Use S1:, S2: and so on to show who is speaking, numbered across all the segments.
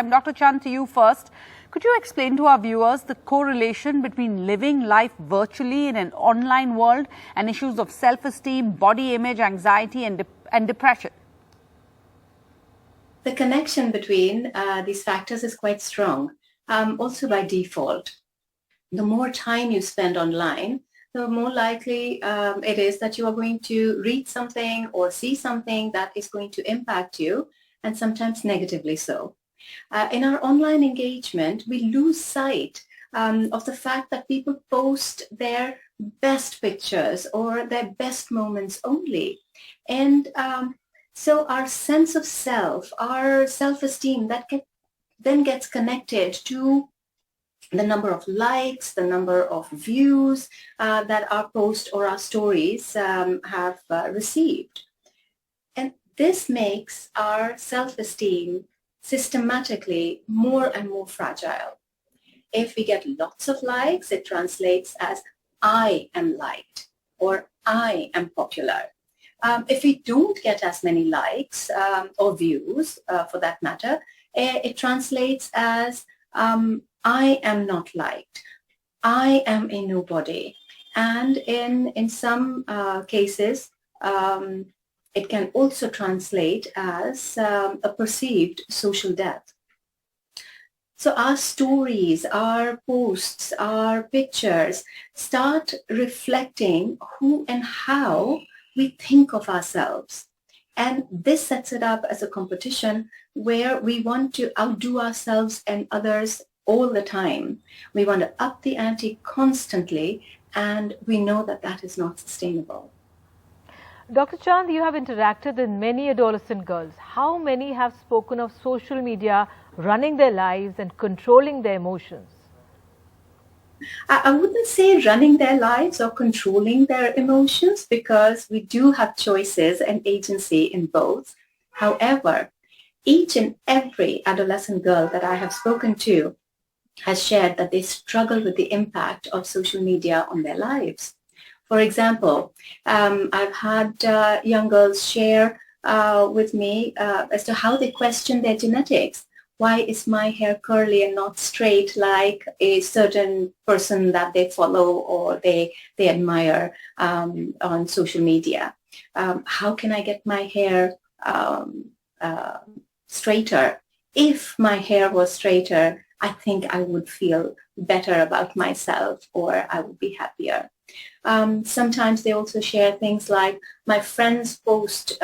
S1: Dr. Chand, to you first. Could you explain to our viewers the correlation between living life virtually in an online world and issues of self-esteem, body image, anxiety and depression?
S2: The connection between these factors is quite strong, also by default. The more time you spend online, the more likely it is that you are going to read something or see something that is going to impact you, and sometimes negatively so. In our online engagement, we lose sight of the fact that people post their best pictures or their best moments only. And so our sense of self, our self-esteem, that then gets connected to the number of likes, the number of views that our post or our stories have received. And this makes our self-esteem systematically more and more fragile. If we get lots of likes, it translates as I am liked or I am popular. If we don't get as many likes or views, for that matter, it translates as I am not liked, I am a nobody. And in some cases, it can also translate as a perceived social death. So our stories, our posts, our pictures start reflecting who and how we think of ourselves. And this sets it up as a competition where we want to outdo ourselves and others all the time. We want to up the ante constantly, and we know that that is not sustainable.
S3: Dr. Chand, you have interacted with many adolescent girls. How many have spoken of social media running their lives and controlling their emotions?
S2: I wouldn't say running their lives or controlling their emotions, because we do have choices and agency in both. However, each and every adolescent girl that I have spoken to has shared that they struggle with the impact of social media on their lives. For example, I've had young girls share with me as to how they question their genetics. Why is my hair curly and not straight like a certain person that they follow or they admire on social media? How can I get my hair straighter? If my hair was straighter, I think I would feel better about myself, or I would be happier. Sometimes they also share things like, my friend's post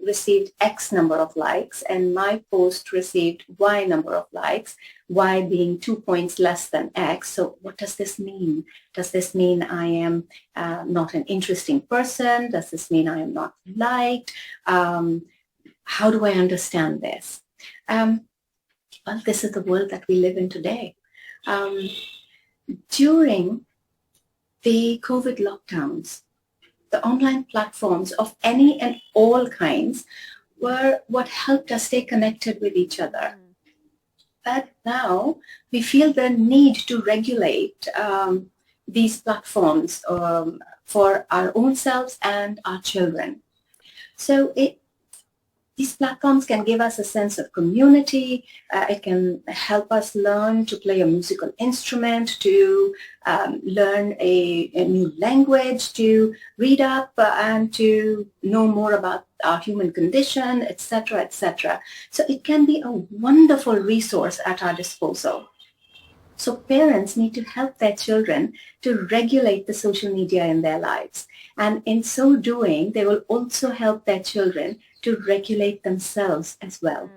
S2: received X number of likes and my post received Y number of likes, Y being 2 points less than X. So what does this mean? Does this mean I am not an interesting person? Does this mean I am not liked? How do I understand this? Well, this is the world that we live in today. During the COVID lockdowns, the online platforms of any and all kinds were what helped us stay connected with each other. But now we feel the need to regulate these platforms for our own selves and our children. So these platforms can give us a sense of community. It can help us learn to play a musical instrument, to learn a new language, to read up and to know more about our human condition, etc., etc. So it can be a wonderful resource at our disposal. So parents need to help their children to regulate the social media in their lives. And in so doing, they will also help their children to regulate themselves as well.